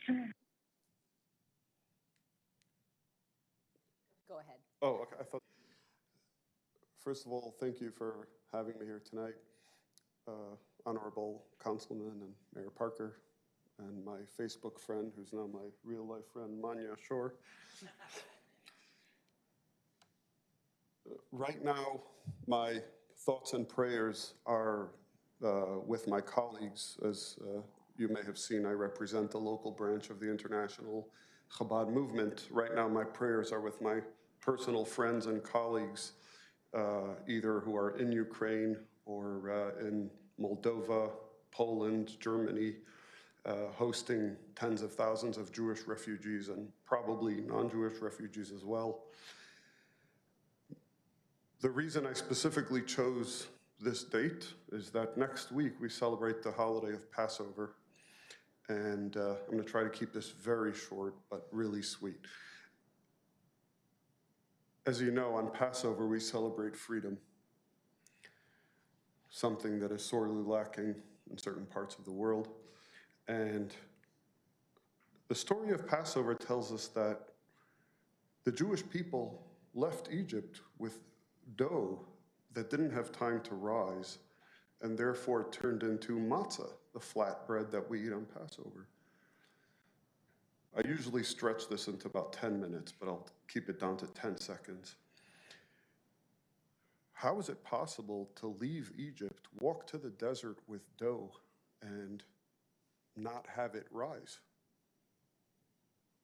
Go ahead. Oh, okay. First of all, thank you for having me here tonight, Honorable Councilman and Mayor Parker, and my Facebook friend, who's now my real-life friend, Manya Shore. Right now, my thoughts and prayers are with my colleagues. As you may have seen, I represent the local branch of the International Chabad Movement. Right now, my prayers are with my personal friends and colleagues, either who are in Ukraine or in Moldova, Poland, Germany, hosting tens of thousands of Jewish refugees and probably non-Jewish refugees as well. The reason I specifically chose this date is that next week we celebrate the holiday of Passover. And I'm going to try to keep this very short, but really sweet. As you know, on Passover, we celebrate freedom, something that is sorely lacking in certain parts of the world. And the story of Passover tells us that the Jewish people left Egypt with dough that didn't have time to rise, and therefore turned into matzah, the flat bread that we eat on Passover. I usually stretch this into about 10 minutes, but I'll keep it down to 10 seconds. How is it possible to leave Egypt, walk to the desert with dough, and not have it rise?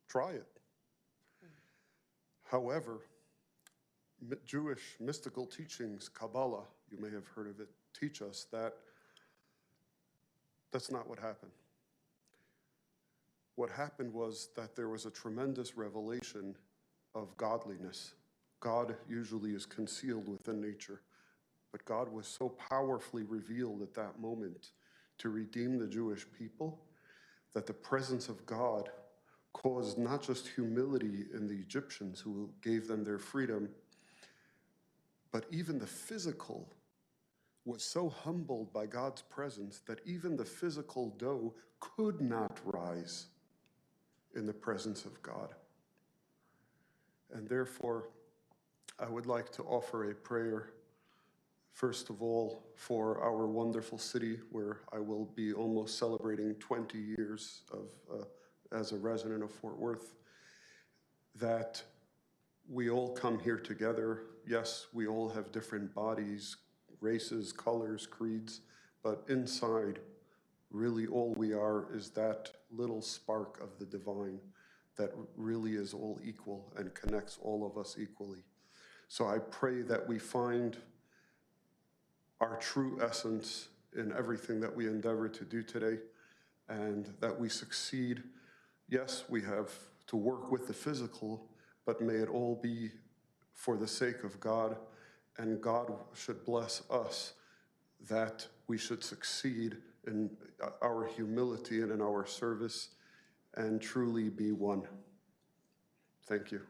Try it. However, Jewish mystical teachings, Kabbalah, you may have heard of it, teach us that that's not what happened. What happened was that there was a tremendous revelation of godliness. God usually is concealed within nature, but God was so powerfully revealed at that moment to redeem the Jewish people that the presence of God caused not just humility in the Egyptians who gave them their freedom, but even the physical was so humbled by God's presence that even the physical dough could not rise in the presence of God. And therefore, I would like to offer a prayer, first of all, for our wonderful city, where I will be almost celebrating 20 years of as a resident of Fort Worth, that we all come here together. Yes, we all have different bodies, races, colors, creeds, but inside, really all we are is that little spark of the divine that really is all equal and connects all of us equally. So I pray that we find our true essence in everything that we endeavor to do today, and that we succeed. Yes, we have to work with the physical, but may it all be for the sake of God, and God should bless us that we should succeed in our humility and in our service and truly be one. Thank you.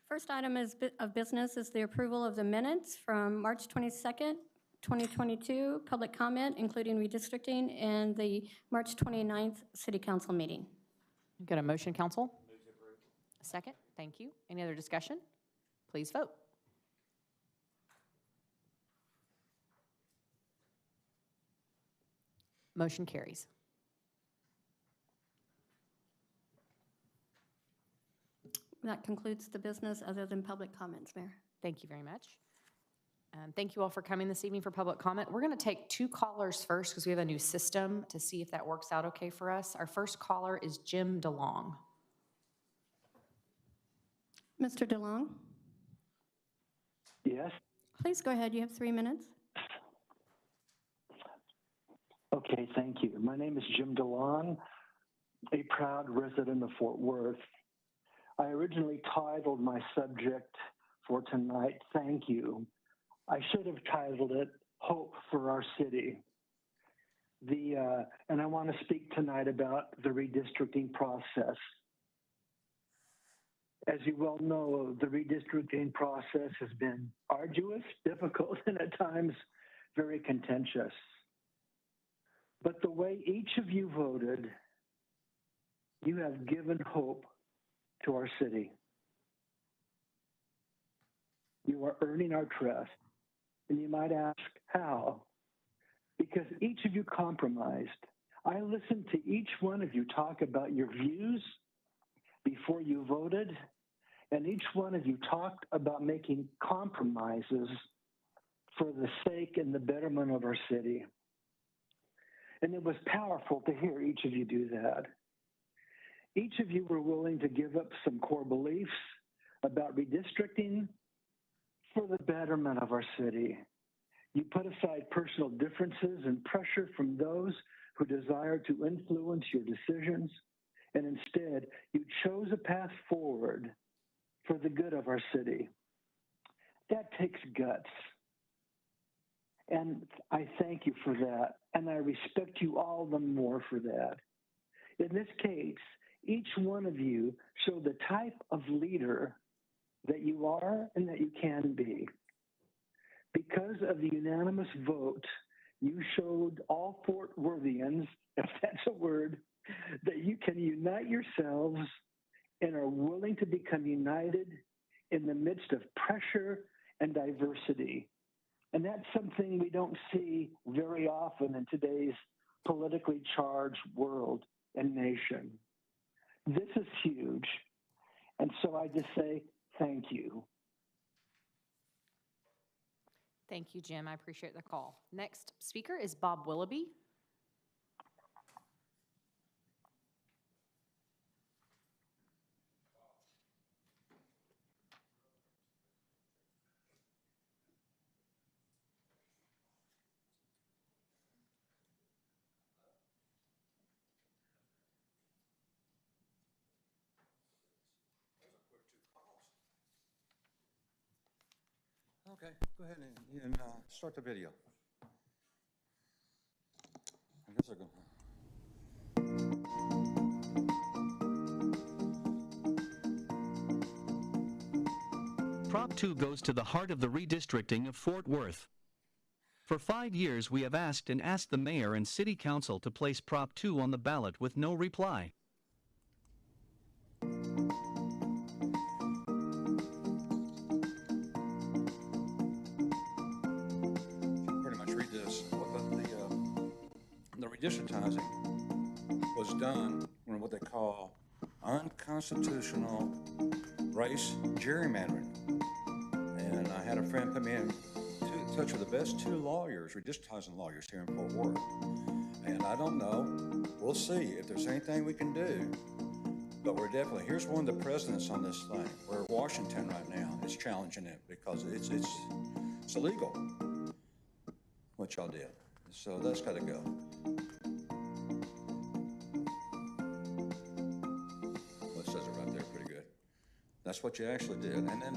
First item of business is the approval of the minutes from March 22nd, 2022, public comment, including redistricting, and the March 29th City Council meeting. Got a motion, Council? A second. Thank you. Any other discussion? Please vote. Motion carries. That concludes the business other than public comments, Mayor. Thank you very much. Thank you all for coming this evening for public comment. We're going to take 2 callers first because we have a new system to see if that works out okay for us. Our first caller is Jim DeLong. Mr. DeLong, Yes. please go ahead. You have 3 minutes. Okay, thank you. My name is Jim DeLong, a proud resident of Fort Worth. I originally titled my subject for tonight, Thank You. I should have titled it Hope for Our City. And I want to speak tonight about the redistricting process. As you well know, the redistricting process has been arduous, difficult, and at times very contentious. But the way each of you voted, you have given hope to our city. You are earning our trust. And you might ask, how? Because each of you compromised. I listened to each one of you talk about your views before you voted, and each one of you talked about making compromises for the sake and the betterment of our city. And it was powerful to hear each of you do that. Each of you were willing to give up some core beliefs about redistricting for the betterment of our city. You put aside personal differences and pressure from those who desire to influence your decisions, and instead you chose a path forward for the good of our city. That takes guts. And I thank you for that, and I respect you all the more for that. In this case, each one of you showed the type of leader that you are and that you can be. Because of the unanimous vote, you showed all Fort Worthians, if that's a word, that you can unite yourselves and are willing to become united in the midst of pressure and diversity. And that's something we don't see very often in today's politically charged world and nation. This is huge. And so I just say thank you. Thank you, Jim. I appreciate the call. Next speaker is Bob Willoughby. Okay, go ahead and start the video. I guess I'll go. Prop 2 goes to the heart of the redistricting of Fort Worth. For 5 years, we have asked the mayor and city council to place Prop 2 on the ballot with no reply. The redistrictizing was done on what they call unconstitutional race gerrymandering. And I had a friend put me in touch with the best 2 lawyers, redistrictizing lawyers here in Fort Worth. And I don't know, we'll see if there's anything we can do. But we're definitely, here's one of the presidents on this thing. We're in Washington right now. It's challenging it because it's illegal, what y'all did. So that's got to go. Well, it says it right there pretty good. That's what you actually did. And then,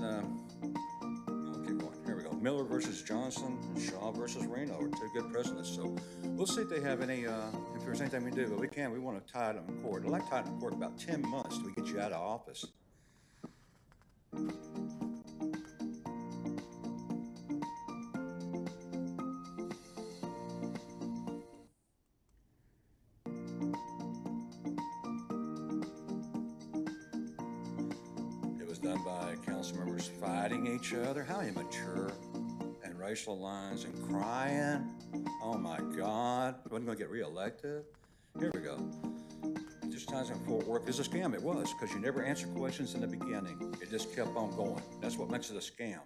we'll keep going. Here we go. Miller versus Johnson and Shaw versus Reno are 2 good presidents. So we'll see if they have any, if there's anything we do. But we want to tie them in court. I'd like to tie them in court about 10 months till we get you out of office. Done by council members fighting each other. How immature, and racial lines and crying. Oh my God, wasn't going to get reelected. Here we go. Just times in Fort Worth is a scam. It was, because you never answer questions in the beginning. It just kept on going. That's what makes it a scam.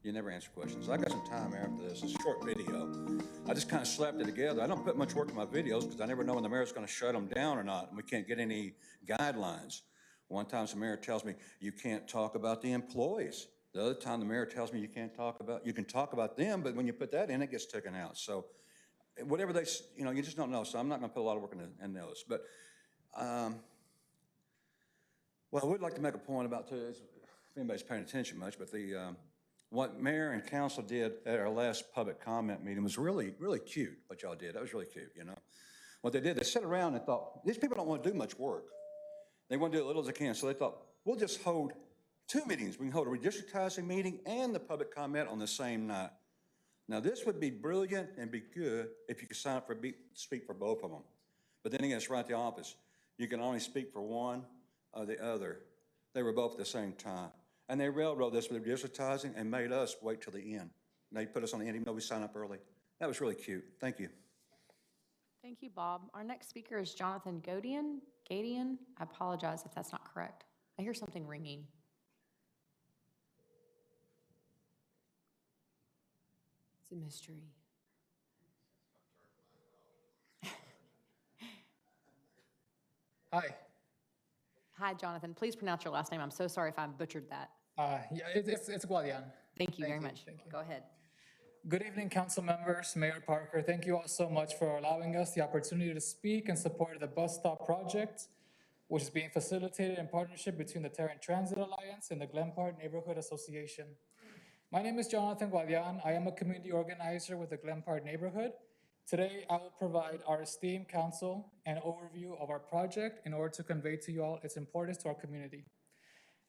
You never answer questions. I got some time after this. It's a short video. I just kind of slapped it together. I don't put much work in my videos because I never know when the mayor's going to shut them down or not, and we can't get any guidelines. One time the mayor tells me, you can't talk about the employees. The other time the mayor tells me you can talk about them, but when you put that in, it gets taken out. So whatever they, you just don't know. So I'm not gonna put a lot of work in those. But, well, I would like to make a point about, if anybody's paying attention much, but what mayor and council did at our last public comment meeting was really, really cute, what y'all did. That was really cute, What they did, they sat around and thought, these people don't want to do much work. They want to do as little as they can. So they thought, we'll just hold 2 meetings. We can hold a redistrictizing meeting and the public comment on the same night. Now, this would be brilliant and be good if you could sign up speak for both of them. But then again, it's right at the opposite. You can only speak for one or the other. They were both at the same time. And they railroaded this with redistrictizing and made us wait till the end. And they put us on the end even though we signed up early. That was really cute. Thank you. Thank you, Bob. Our next speaker is Jonathan Gadian. I apologize if that's not correct. I hear something ringing. It's a mystery. Hi. Hi, Jonathan. Please pronounce your last name. I'm so sorry if I butchered that. Yeah, it's Guadian. Thank you very you, much. thank you. Go ahead. Good evening, council members, Mayor Parker. Thank you all so much for allowing us the opportunity to speak in support of the bus stop project, which is being facilitated in partnership between the Tarrant Transit Alliance and the Glen Park Neighborhood Association. My name is Jonathan Guadian. I am a community organizer with the Glen Park Neighborhood. Today, I will provide our esteemed council an overview of our project in order to convey to you all its importance to our community.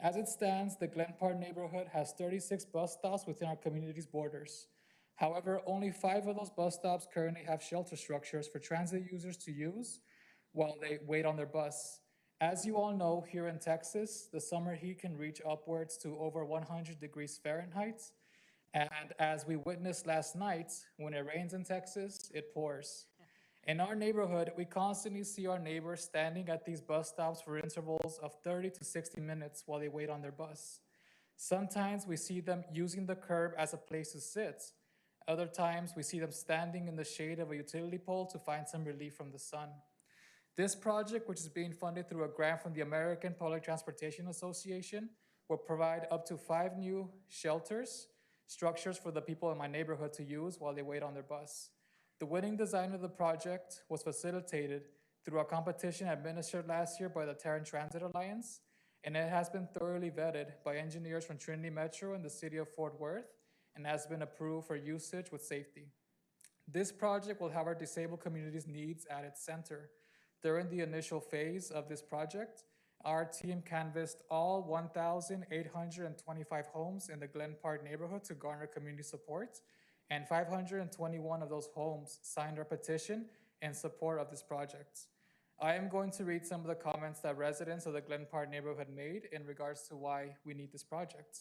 As it stands, the Glen Park neighborhood has 36 bus stops within our community's borders. However, only 5 of those bus stops currently have shelter structures for transit users to use while they wait on their bus. As you all know, here in Texas, the summer heat can reach upwards to over 100 degrees Fahrenheit. And as we witnessed last night, when it rains in Texas, it pours. In our neighborhood, we constantly see our neighbors standing at these bus stops for intervals of 30 to 60 minutes while they wait on their bus. Sometimes we see them using the curb as a place to sit. Other times we see them standing in the shade of a utility pole to find some relief from the sun. This project, which is being funded through a grant from the American Public Transportation Association, will provide up to 5 new structures for the people in my neighborhood to use while they wait on their bus. The winning design of the project was facilitated through a competition administered last year by the Tarrant Transit Alliance, and it has been thoroughly vetted by engineers from Trinity Metro and the city of Fort Worth, and has been approved for usage with safety. This project will have our disabled community's needs at its center. During the initial phase of this project, our team canvassed all 1,825 homes in the Glen Park neighborhood to garner community support, and 521 of those homes signed our petition in support of this project. I am going to read some of the comments that residents of the Glen Park neighborhood made in regards to why we need this project.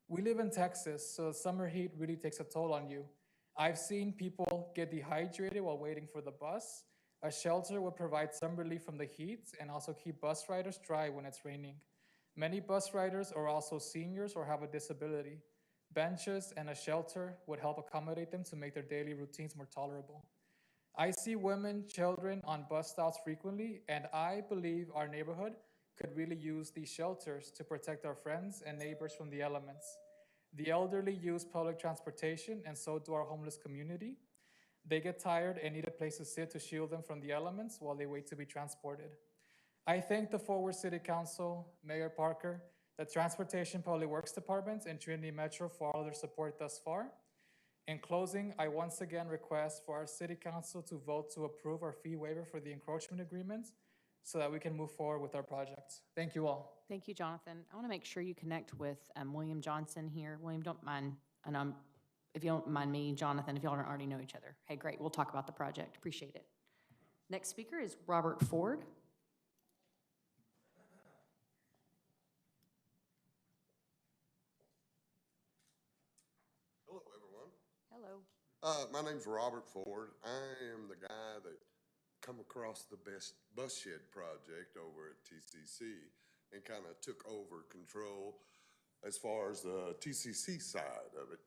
We live in Texas, so the summer heat really takes a toll on you. I've seen people get dehydrated while waiting for the bus. A shelter would provide some relief from the heat and also keep bus riders dry when it's raining. Many bus riders are also seniors or have a disability. Benches and a shelter would help accommodate them to make their daily routines more tolerable. I see women, children on bus stops frequently, and I believe our neighborhood could really use these shelters to protect our friends and neighbors from the elements. The elderly use public transportation, and so do our homeless community. They get tired and need a place to sit to shield them from the elements while they wait to be transported. I thank the Fort Worth City Council, Mayor Parker, the Transportation Public Works Department, and Trinity Metro for all their support thus far. In closing, I once again request for our City Council to vote to approve our fee waiver for the encroachment agreement so that we can move forward with our project. Thank you all. Thank you, Jonathan. I want to make sure you connect with William Johnson here. William, don't mind, and if you don't mind me, Jonathan, if y'all don't already know each other. Hey, great, we'll talk about the project. Appreciate it. Next speaker is Robert Ford. Hello, everyone. Hello. My name's Robert Ford. I am the guy that come across the best bus shed project over at TCC and kind of took over control as far as the TCC side of it.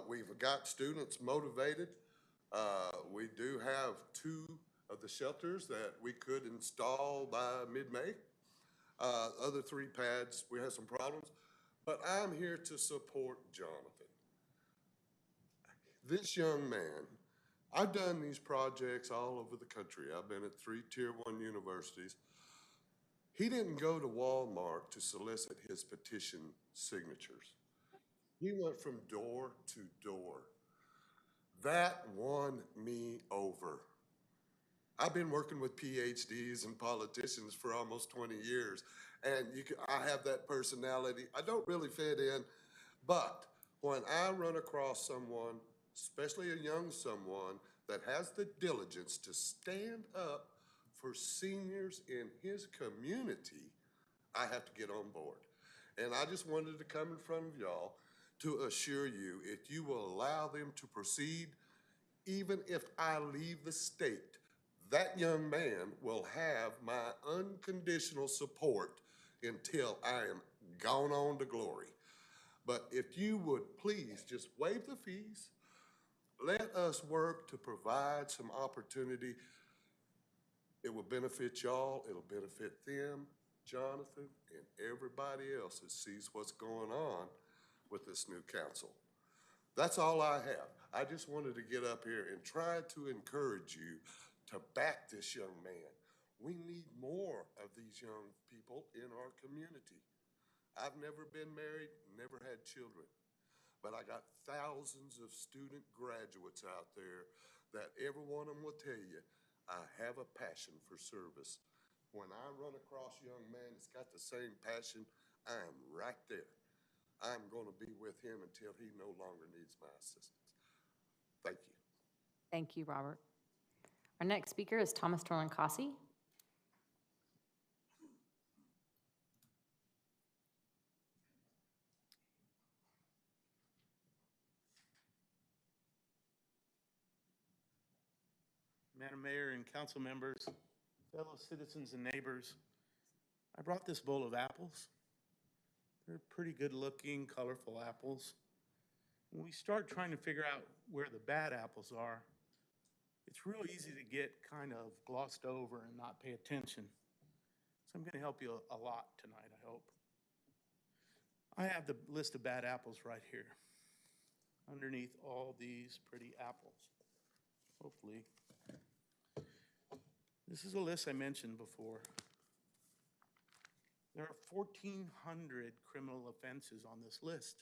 We've got students motivated. We do have 2 of the shelters that we could install by mid-May. Other 3 pads, we had some problems, but I'm here to support Jonathan. This young man, I've done these projects all over the country. I've been at 3 Tier 1 universities. He didn't go to Walmart to solicit his petition signatures. He went from door to door. That won me over. I've been working with PhDs and politicians for almost 20 years, and I have that personality. I don't really fit in, but when I run across someone, especially a young someone, that has the diligence to stand up for seniors in his community, I have to get on board. And I just wanted to come in front of y'all to assure you, if you will allow them to proceed, even if I leave the state, that young man will have my unconditional support until I am gone on to glory. But if you would please just waive the fees, let us work to provide some opportunity. It will benefit y'all, it'll benefit them, Jonathan, and everybody else that sees what's going on with this new council. That's all I have. I just wanted to get up here and try to encourage you to back this young man. We need more of these young people in our community. I've never been married, never had children, but I got thousands of student graduates out there that every one of them will tell you, I have a passion for service. When I run across a young man that's got the same passion, I'm right there. I'm going to be with him until he no longer needs my assistance. Thank you. Thank you, Robert. Our next speaker is Thomas Torlankasi. Madam Mayor and council members, fellow citizens and neighbors, I brought this bowl of apples. They're pretty good looking, colorful apples. When we start trying to figure out where the bad apples are, it's real easy to get kind of glossed over and not pay attention. So I'm going to help you a lot tonight, I hope. I have the list of bad apples right here, underneath all these pretty apples. Hopefully. This is a list I mentioned before. There are 1,400 criminal offenses on this list.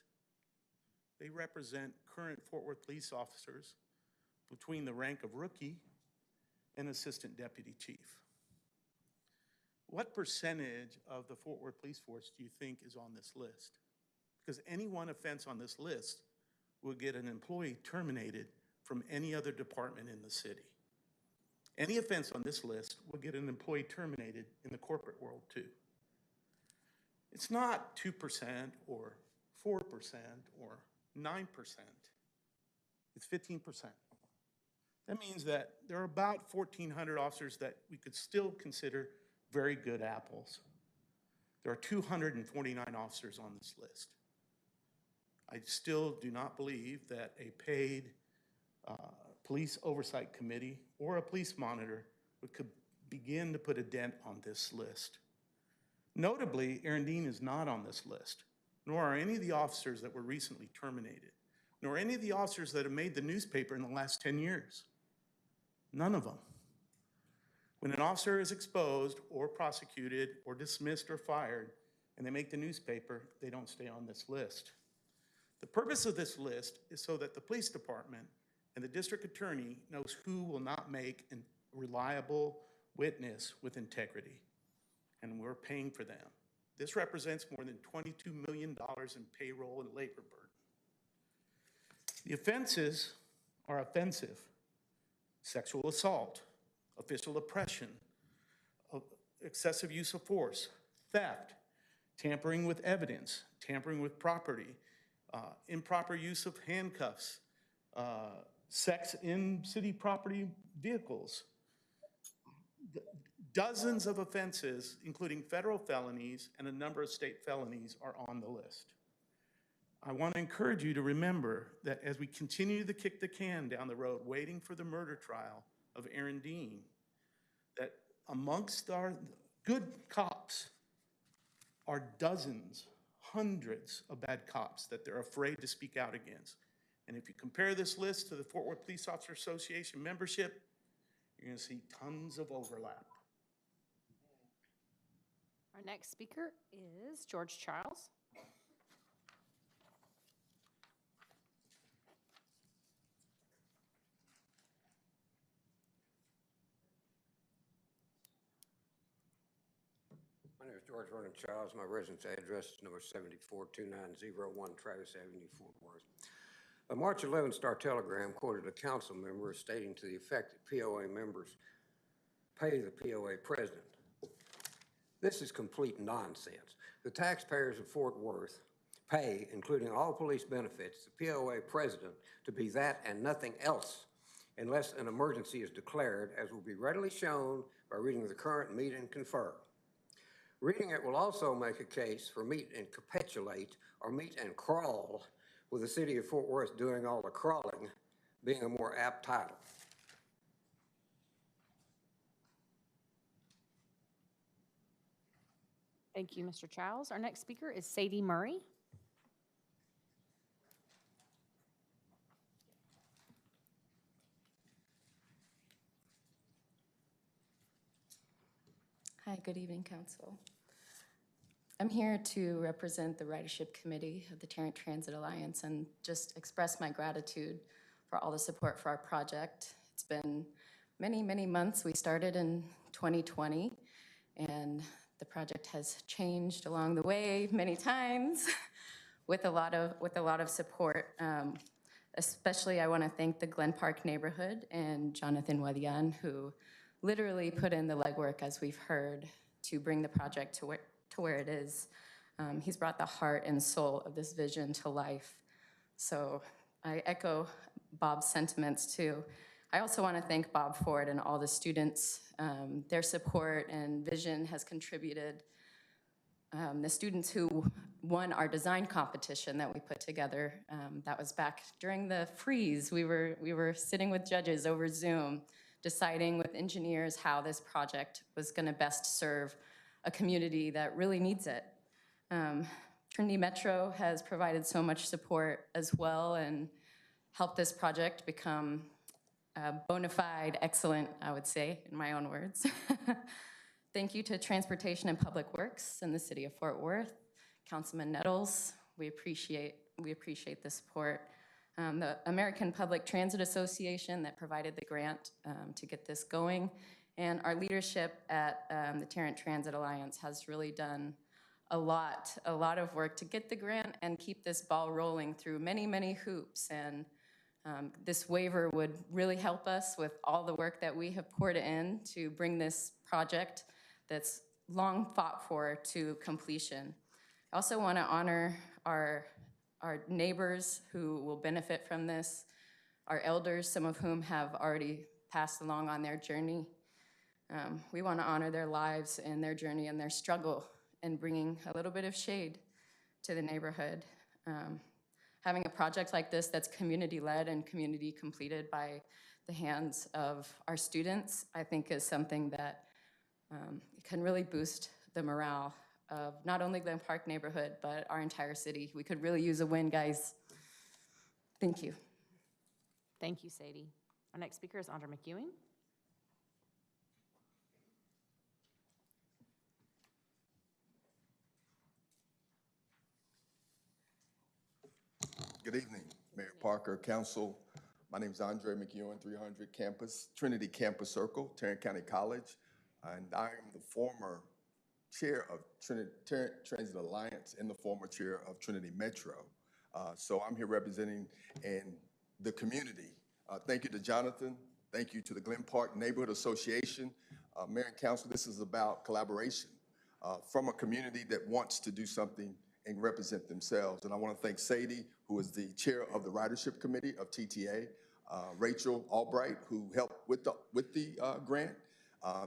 They represent current Fort Worth police officers between the rank of rookie and assistant deputy chief. What percentage of the Fort Worth police force do you think is on this list? Because any one offense on this list will get an employee terminated from any other department in the city. Any offense on this list will get an employee terminated in the corporate world too. It's not 2% or 4% or 9%. It's 15%. That means that there are about 1,400 officers that we could still consider very good apples. There are 249 officers on this list. I still do not believe that a paid police oversight committee or a police monitor could begin to put a dent on this list. Notably, Aaron Dean is not on this list, nor are any of the officers that were recently terminated, nor any of the officers that have made the newspaper in the last 10 years. None of them. When an officer is exposed or prosecuted or dismissed or fired and they make the newspaper, they don't stay on this list. The purpose of this list is so that the police department and the district attorney knows who will not make a reliable witness with integrity. And we're paying for them. This represents more than $22 million in payroll and labor burden. The offenses are offensive: sexual assault, official oppression, excessive use of force, theft, tampering with evidence, tampering with property, improper use of handcuffs, sex in city property vehicles. Dozens of offenses, including federal felonies and a number of state felonies, are on the list. I want to encourage you to remember that as we continue to kick the can down the road, waiting for the murder trial of Aaron Dean, that amongst our good cops, are dozens, hundreds of bad cops that they're afraid to speak out against. And if you compare this list to the Fort Worth Police Officer Association membership, you're going to see tons of overlap. Our next speaker is George Childs. My name is George Vernon Childs. My residence address is number 742901 Travis Avenue, Fort Worth. A March 11th Star Telegram quoted a council member stating to the effect that POA members pay the POA president. This is complete nonsense. The taxpayers of Fort Worth pay, including all police benefits, the POA president to be that and nothing else unless an emergency is declared, as will be readily shown by reading the current meet and confer. Reading it will also make a case for meet and capitulate or meet and crawl, with the city of Fort Worth doing all the crawling being a more apt title. Thank you, Mr. Childs. Our next speaker is Sadie Murray. Hi, good evening, Council. I'm here to represent the Ridership Committee of the Tarrant Transit Alliance and just express my gratitude for all the support for our project. It's been many, many months. We started in 2020, and the project has changed along the way many times with a lot of support. Especially, I want to thank the Glen Park neighborhood and Jonathan Wadian, who literally put in the legwork, as we've heard, to bring the project to where it is. He's brought the heart and soul of this vision to life. So I echo Bob's sentiments too. I also want to thank Bob Ford and all the students. Their support and vision has contributed. The students who won our design competition that we put together, that was back during the freeze. We were sitting with judges over Zoom, deciding with engineers how this project was going to best serve a community that really needs it. Trinity Metro has provided so much support as well and helped this project become bona fide, excellent, I would say, in my own words. Thank you to Transportation and Public Works in the city of Fort Worth, Councilman Nettles. We appreciate the support. The American Public Transit Association that provided the grant to get this going. And our leadership at the Tarrant Transit Alliance has really done a lot of work to get the grant and keep this ball rolling through many, many hoops. And this waiver would really help us with all the work that we have poured in to bring this project that's long fought for to completion. I also want to honor our neighbors who will benefit from this, our elders, some of whom have already passed along on their journey. We want to honor their lives and their journey and their struggle and bringing a little bit of shade to the neighborhood. Having a project like this that's community-led and community-completed by the hands of our students, I think is something that can really boost the morale of not only Glen Park neighborhood, but our entire city. We could really use a win, guys. Thank you. Thank you, Sadie. Our next speaker is Andra McEwing. Good evening, Mayor Parker, Council. My name is Andre McEwen, 300 Campus, Trinity Campus Circle, Tarrant County College, and I am the former chair of Tarrant Transit Alliance and the former chair of Trinity Metro. So I'm here representing the community. Thank you to Jonathan. Thank you to the Glen Park Neighborhood Association. Mayor and Council, this is about collaboration from a community that wants to do something and represent themselves. And I want to thank Sadie, who is the chair of the Ridership Committee of TTA, Rachel Albright, who helped with the grant.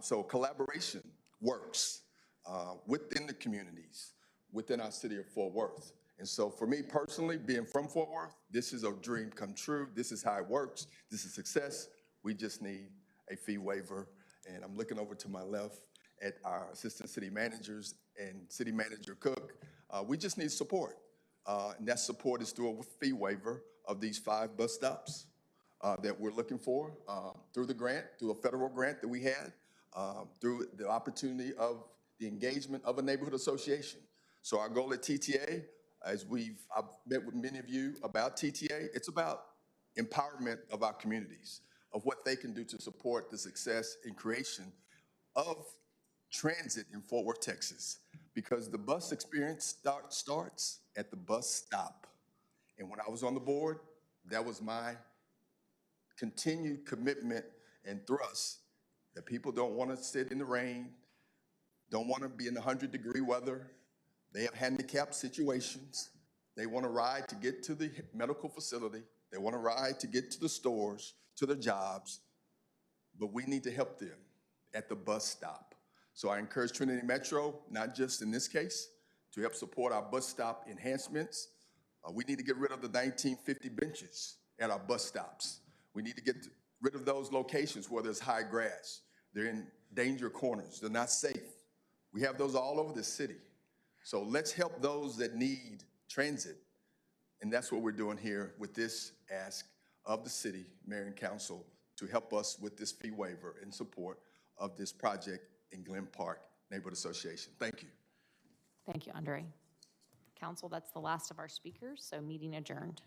So collaboration works within the communities, within our city of Fort Worth. And so for me personally, being from Fort Worth, this is a dream come true. This is how it works. This is success. We just need a fee waiver. And I'm looking over to my left, at our assistant city managers and city manager Cook. We just need support. And that support is through a fee waiver of these 5 bus stops that we're looking for through the grant, through a federal grant that we had, through the opportunity of the engagement of a neighborhood association. So our goal at TTA, as I've met with many of you about TTA, it's about empowerment of our communities, of what they can do to support the success and creation of transit in Fort Worth, Texas. Because the bus experience starts at the bus stop. And when I was on the board, that was my continued commitment and thrust, that people don't want to sit in the rain, don't want to be in 100-degree weather. They have handicapped situations. They want to ride to get to the medical facility. They want to ride to get to the stores, to their jobs. But we need to help them at the bus stop. So I encourage Trinity Metro, not just in this case, to help support our bus stop enhancements. We need to get rid of the 1950 benches at our bus stops. We need to get rid of those locations where there's high grass. They're in danger corners. They're not safe. We have those all over the city. So let's help those that need transit. And that's what we're doing here with this ask of the city, mayor and council, to help us with this fee waiver in support of this project in Glen Park Neighborhood Association. Thank you. Thank you, Andre. Council, that's the last of our speakers, so meeting adjourned.